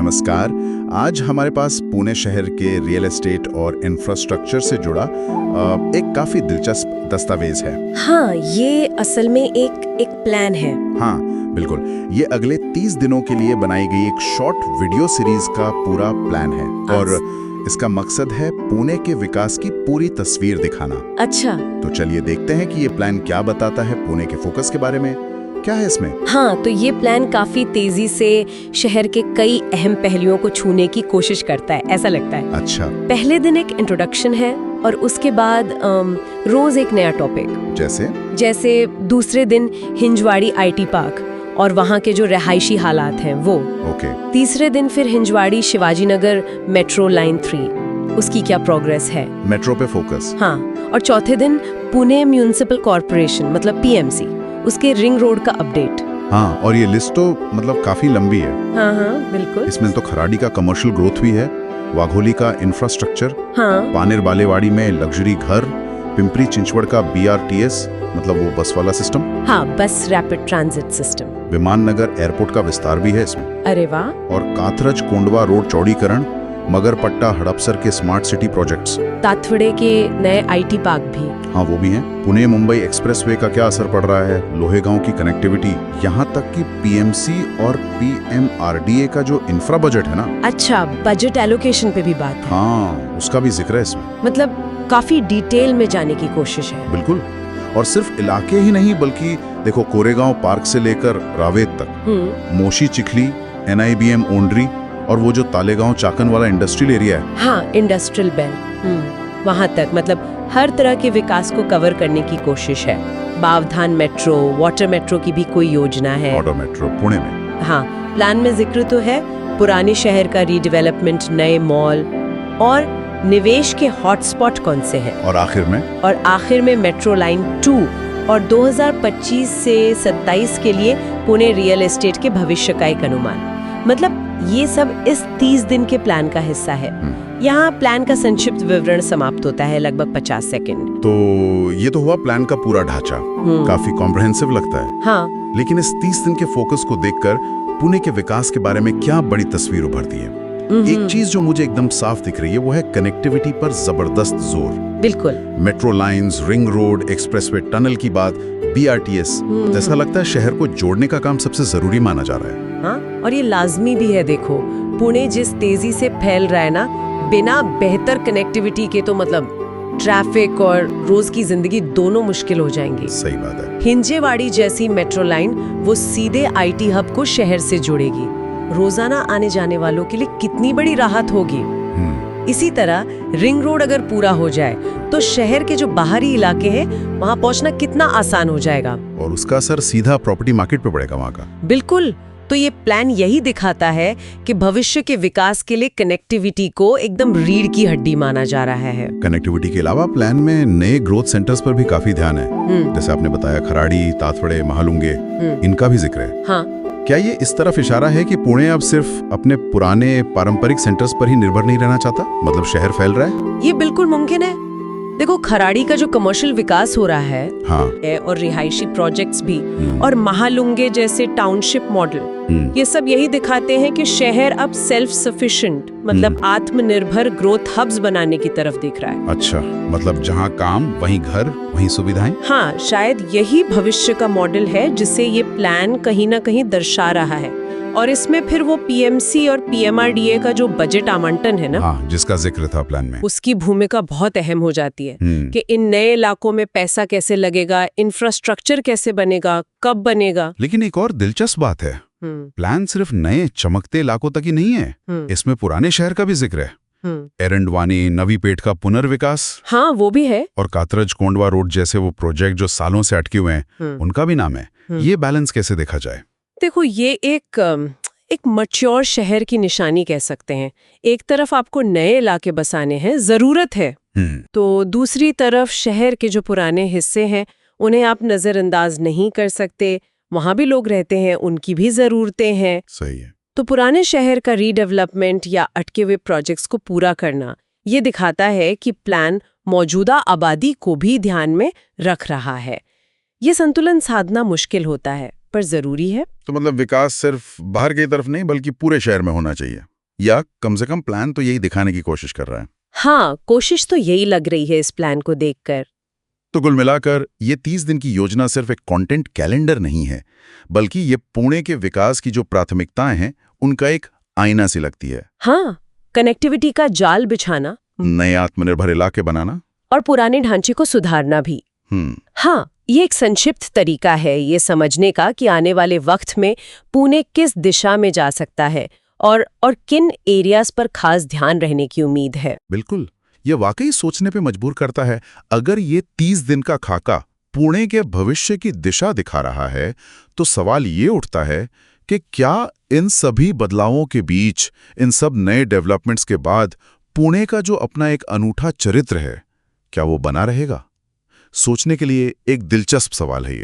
नमस्कार। आज हमारे पास पुणे शहर के रियल एस्टेट और इंफ्रास्ट्रक्चर से जुड़ा एक काफी दिलचस्प दस्तावेज है। हाँ, ये असल में एक प्लान है। हाँ बिल्कुल, ये अगले 30 दिनों के लिए बनाई गई एक शॉर्ट वीडियो सीरीज का पूरा प्लान है और इसका मकसद है पुणे के विकास की पूरी तस्वीर दिखाना। अच्छा, तो चलिए देखते हैं कि ये प्लान क्या बताता है पुणे के फोकस के बारे में। क्या है इसमें? हाँ, तो ये प्लान काफी तेजी से शहर के कई अहम पहलुओं को छूने की कोशिश करता है, ऐसा लगता है। अच्छा, पहले दिन एक इंट्रोडक्शन है और उसके बाद रोज एक नया टॉपिक। जैसे दूसरे दिन हिंजवाड़ी आईटी पार्क और वहाँ के जो रहायशी हालात हैं वो। तीसरे दिन फिर हिंजवाड़ी शिवाजी नगर मेट्रो लाइन 3, उसकी क्या प्रोग्रेस है, मेट्रो पे फोकस। हाँ, और चौथे दिन पुणे म्यूनिसिपल कॉर्पोरेशन मतलब पीएमसी, उसके रिंग रोड का अपडेट। हाँ, और ये लिस्ट तो मतलब काफी लंबी है। हाँ, बिल्कुल। इसमें तो खराड़ी का कमर्शियल ग्रोथ भी है, वाघोली का इंफ्रास्ट्रक्चर, हाँ, पानेर बालेवाड़ी में लग्जरी घर, पिंपरी चिंचवड़ का BRTS मतलब वो बस वाला सिस्टम, हाँ, बस रैपिड ट्रांजिट सिस्टम, विमान नगर एयरपोर्ट का विस्तार भी है इसमें। अरे वाह। और काथरज कोंडवा रोड चौड़ीकरण, मगरपट्टा हड़पसर के स्मार्ट सिटी प्रोजेक्ट्स, ताथवड़े के नए आईटी पार्क भी। हाँ वो भी हैं। पुणे मुंबई एक्सप्रेसवे का क्या असर पड़ रहा है, लोहेगांव की कनेक्टिविटी, यहाँ तक कि PMC और PMRDA का जो इंफ्रा बजट है ना। अच्छा, बजट एलोकेशन पे भी बात है। हाँ, उसका भी जिक्र है इसमें। मतलब काफी डिटेल में जाने की कोशिश है। बिल्कुल, और सिर्फ इलाके ही नहीं बल्कि देखो कोरेगांव पार्क से लेकर रावेत तक, मोशी चिखली, NIBM ओंड्री और वो जो तालेगांव चाकन वाला इंडस्ट्रियल एरिया है, हाँ, इंडस्ट्रियल बेल्ट, वहाँ तक मतलब हर तरह के विकास को कवर करने की कोशिश है। बावधान मेट्रो, वाटर मेट्रो की भी कोई योजना है। वाटर मेट्रो पुणे में। हाँ, प्लान में जिक्र तो है पुराने शहर का रीडेवलपमेंट, नए मॉल और निवेश के हॉटस्पॉट कौन से हैं। और आखिर में मेट्रो लाइन 2 और 2025 से 27 के लिए पुणे रियल एस्टेट के भविष्य का एक अनुमान। मतलब ये सब इस 30 दिन के प्लान का हिस्सा है। यहाँ प्लान का संक्षिप्त विवरण समाप्त होता है, लगभग 50 सेकंड। तो ये तो हुआ प्लान का पूरा ढांचा, काफी कॉम्प्रिहेंसिव लगता है। हाँ, लेकिन इस 30 दिन के फोकस को देखकर पुणे के विकास के बारे में क्या बड़ी तस्वीर उभरती है। एक चीज जो मुझे एकदम साफ दिख रही है वो है कनेक्टिविटी पर जबरदस्त जोर। बिल्कुल। Metro lines, ring road, expressway, tunnel की बात, BRTS, जैसा लगता है शहर को जोड़ने का काम सबसे जरूरी माना जा रहा है। हाँ, और ये लाजमी भी है। देखो पुणे जिस तेजी से फैल रहा है ना, बिना बेहतर कनेक्टिविटी के तो मतलब ट्रैफिक और रोज की जिंदगी दोनों मुश्किल हो जाएंगी। सही बात है। हिंजेवाड़ी जैसी मेट्रो लाइन वो सीधे IT हब को शहर से जोड़ेगी, रोजाना आने जाने वालों के लिए कितनी बड़ी राहत होगी। इसी तरह रिंग रोड अगर पूरा हो जाए तो शहर के जो बाहरी इलाके हैं वहां पहुंचना कितना आसान हो जाएगा और उसका असर सीधा प्रॉपर्टी मार्केट पे पड़ेगा वहां का। बिल्कुल। तो ये प्लान यही दिखाता है कि भविष्य के विकास के लिए कनेक्टिविटी को एकदम रीढ़ की हड्डी माना जा रहा है। कनेक्टिविटी के अलावा प्लान में नए ग्रोथ सेंटर्स पर भी काफी ध्यान है। जैसे आपने बताया खराड़ी, ताथवड़े, महालुंगे, इनका भी जिक्र है। हाँ। क्या ये इस तरफ इशारा है कि पुणे अब सिर्फ अपने पुराने पारंपरिक सेंटर्स पर ही निर्भर नहीं रहना चाहता, मतलब शहर फैल रहा है? ये बिल्कुल मुमकिन है। देखो खराड़ी का जो कमर्शियल विकास हो रहा है, हाँ, और रिहायशी प्रोजेक्ट्स भी, और महालुंगे जैसे टाउनशिप मॉडल, ये सब यही दिखाते हैं कि शहर अब सेल्फ सफिशिएंट मतलब आत्मनिर्भर ग्रोथ हब्स बनाने की तरफ दिख रहा है। अच्छा, मतलब जहाँ काम वहीं घर वहीं सुविधाएं। हाँ, शायद यही भविष्य का मॉडल है जिसे ये प्लान कहीं ना कहीं दर्शा रहा है। और इसमें फिर वो PMC और PMRDA का जो बजट आवंटन है ना, हाँ, जिसका जिक्र था प्लान में, उसकी भूमिका बहुत अहम हो जाती है कि इन नए इलाकों में पैसा कैसे लगेगा, इंफ्रास्ट्रक्चर कैसे बनेगा, कब बनेगा। लेकिन एक और दिलचस्प बात है, प्लान सिर्फ नए चमकते इलाकों तक ही नहीं है, इसमें पुराने शहर का भी जिक्र है। एरंडवानी, नवीपेट का पुनर्विकास, हाँ वो भी है, और कातरज कोंडवा रोड जैसे वो प्रोजेक्ट जो सालों से अटके हुए हैं, उनका भी नाम है। ये बैलेंस कैसे देखा जाए? देखो ये एक मैच्योर शहर की निशानी कह सकते हैं। एक तरफ आपको नए इलाके बसाने हैं, जरूरत है, तो दूसरी तरफ शहर के जो पुराने हिस्से हैं उन्हें आप नजरअंदाज नहीं कर सकते। वहां भी लोग रहते हैं, उनकी भी जरूरतें हैं। सही है। तो पुराने शहर का रीडेवलपमेंट या अटके हुए प्रोजेक्ट्स को पूरा करना ये दिखाता है कि प्लान मौजूदा आबादी को भी ध्यान में रख रहा है। ये संतुलन साधना मुश्किल होता है पर जरूरी है। तो मतलब विकास सिर्फ बाहर की तरफ नहीं बल्कि पूरे शहर में होना चाहिए। या कम से कम प्लान तो यही दिखाने की कोशिश कर रहा है। हाँ, कोशिश तो यही लग रही है इस प्लान को देखकर। तो कुल मिलाकर ये 30 दिन की योजना सिर्फ एक कंटेंट कैलेंडर नहीं है, बल्कि ये पुणे के विकास की जो प्राथमिकताएं हैं उनका एक आईना सी लगती है। हाँ, कनेक्टिविटी का जाल बिछाना, नए आत्मनिर्भर इलाके बनाना और पुराने ढांचे को सुधारना भी। हाँ, ये एक संक्षिप्त तरीका है ये समझने का कि आने वाले वक्त में पुणे किस दिशा में जा सकता है और किन एरियाज पर खास ध्यान रहने की उम्मीद है। बिल्कुल, ये वाकई सोचने पे मजबूर करता है। अगर ये 30 दिन का खाका पुणे के भविष्य की दिशा दिखा रहा है, तो सवाल ये उठता है कि क्या इन सभी बदलावों के बीच, इन सब नए डेवलपमेंट्स के बाद पुणे का जो अपना एक अनूठा चरित्र है, क्या वो बना रहेगा? सोचने के लिए एक दिलचस्प सवाल है ये।